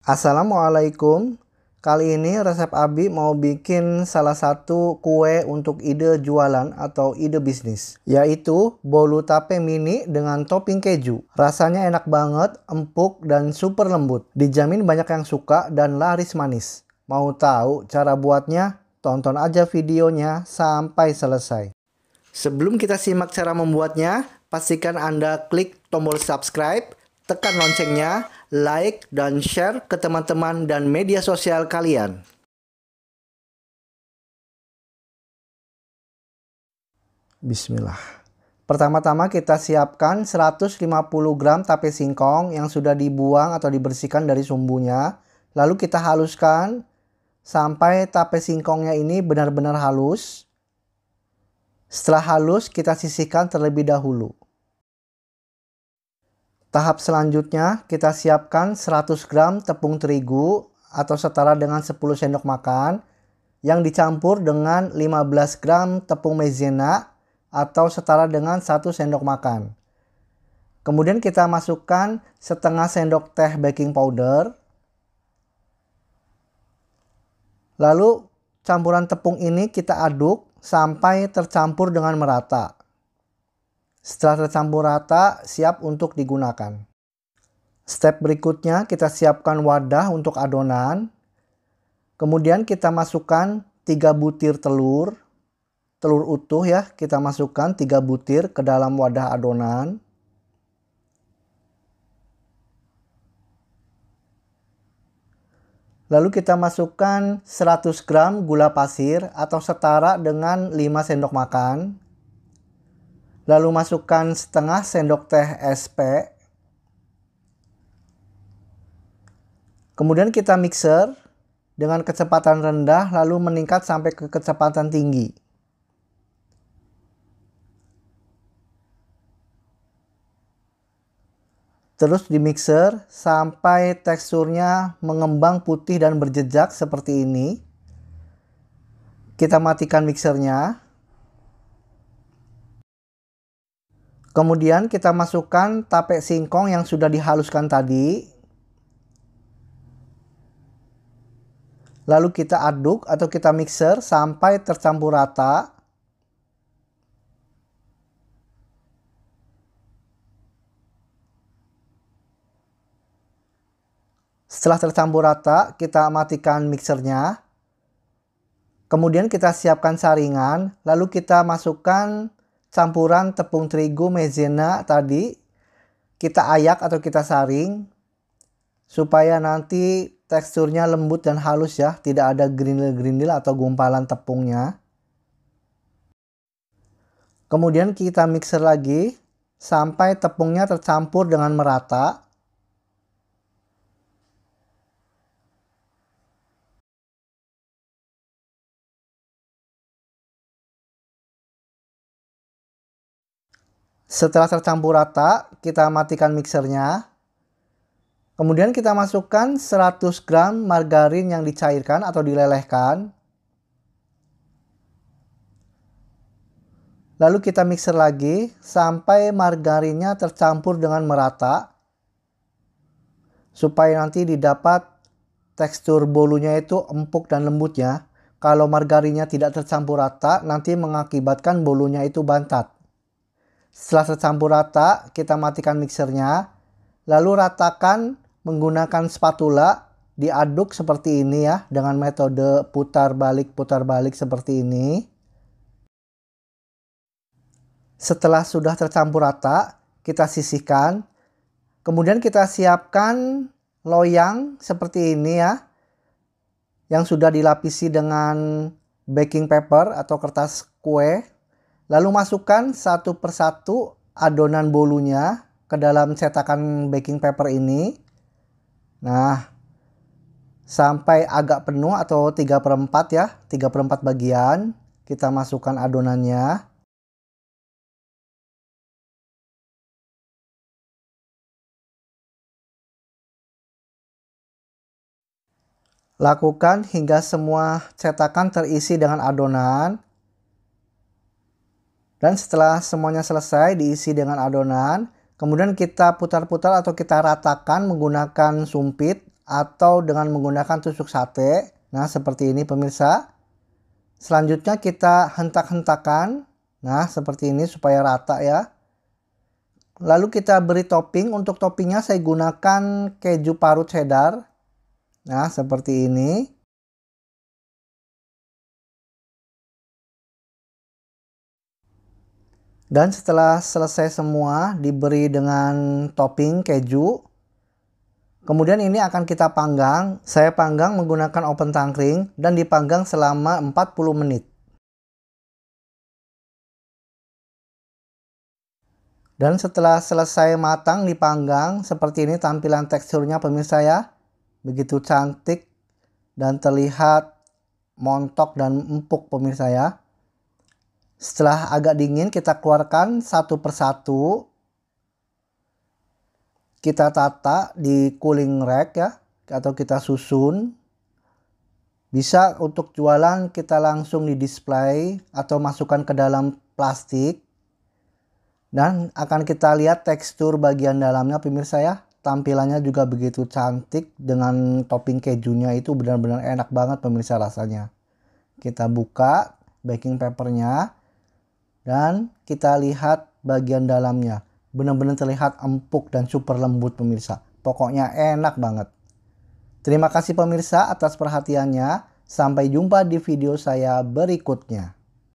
Assalamualaikum. Kali ini resep Abi mau bikin salah satu kue untuk ide jualan atau ide bisnis, yaitu bolu tape mini dengan topping keju. Rasanya enak banget, empuk dan super lembut. Dijamin banyak yang suka dan laris manis. Mau tahu cara buatnya? Tonton aja videonya sampai selesai. Sebelum kita simak cara membuatnya, pastikan Anda klik tombol subscribe, tekan loncengnya, like, dan share ke teman-teman dan media sosial kalian. Bismillah. Pertama-tama kita siapkan 150 gram tape singkong yang sudah dibuang atau dibersihkan dari sumbunya. Lalu kita haluskan sampai tape singkongnya ini benar-benar halus. Setelah halus, kita sisihkan terlebih dahulu. Tahap selanjutnya, kita siapkan 100 gram tepung terigu atau setara dengan 10 sendok makan yang dicampur dengan 15 gram tepung maizena atau setara dengan 1 sendok makan. Kemudian kita masukkan setengah sendok teh baking powder. Lalu campuran tepung ini kita aduk sampai tercampur dengan merata. Setelah tercampur rata, siap untuk digunakan. Step berikutnya, kita siapkan wadah untuk adonan. Kemudian kita masukkan 3 butir telur. Telur utuh ya, kita masukkan 3 butir ke dalam wadah adonan. Lalu kita masukkan 100 gram gula pasir atau setara dengan 5 sendok makan. Lalu masukkan setengah sendok teh SP. Kemudian kita mixer dengan kecepatan rendah lalu meningkat sampai ke kecepatan tinggi. Terus di mixer sampai teksturnya mengembang putih dan berjejak seperti ini. Kita matikan mixernya. Kemudian kita masukkan tape singkong yang sudah dihaluskan tadi. Lalu kita aduk atau kita mixer sampai tercampur rata. Setelah tercampur rata, kita matikan mixernya. Kemudian kita siapkan saringan, lalu kita masukkan campuran tepung terigu maizena tadi, kita ayak atau kita saring supaya nanti teksturnya lembut dan halus ya, tidak ada gerindil-gerindil atau gumpalan tepungnya. Kemudian kita mixer lagi sampai tepungnya tercampur dengan merata. Setelah tercampur rata, kita matikan mixernya. Kemudian kita masukkan 100 gram margarin yang dicairkan atau dilelehkan. Lalu kita mixer lagi sampai margarinnya tercampur dengan merata. Supaya nanti didapat tekstur bolunya itu empuk dan lembut ya. Kalau margarinnya tidak tercampur rata, nanti mengakibatkan bolunya itu bantat. Setelah tercampur rata, kita matikan mixernya. Lalu ratakan menggunakan spatula, diaduk seperti ini ya, dengan metode putar balik seperti ini. Setelah sudah tercampur rata, kita sisihkan. Kemudian kita siapkan loyang seperti ini ya, yang sudah dilapisi dengan baking paper atau kertas kue. Lalu masukkan satu persatu adonan bolunya ke dalam cetakan baking paper ini. Nah, sampai agak penuh atau 3/4 ya, 3/4 bagian. Kita masukkan adonannya. Lakukan hingga semua cetakan terisi dengan adonan. Dan setelah semuanya selesai diisi dengan adonan, kemudian kita putar-putar atau kita ratakan menggunakan sumpit atau dengan menggunakan tusuk sate. Nah, seperti ini pemirsa. Selanjutnya kita hentak-hentakan. Nah, seperti ini supaya rata ya. Lalu kita beri topping. Untuk toppingnya saya gunakan keju parut cheddar. Nah, seperti ini. Dan setelah selesai semua diberi dengan topping keju. Kemudian ini akan kita panggang. Saya panggang menggunakan oven tangkring dan dipanggang selama 40 menit. Dan setelah selesai matang dipanggang, seperti ini tampilan teksturnya pemirsa ya. Begitu cantik dan terlihat montok dan empuk pemirsa ya. Setelah agak dingin kita keluarkan satu persatu. Kita tata di cooling rack ya, atau kita susun. Bisa untuk jualan kita langsung di display atau masukkan ke dalam plastik. Dan akan kita lihat tekstur bagian dalamnya pemirsa ya. Tampilannya juga begitu cantik dengan topping kejunya, itu benar-benar enak banget pemirsa rasanya. Kita buka baking papernya dan kita lihat bagian dalamnya. Benar-benar terlihat empuk dan super lembut pemirsa. Pokoknya enak banget. Terima kasih pemirsa atas perhatiannya. Sampai jumpa di video saya berikutnya.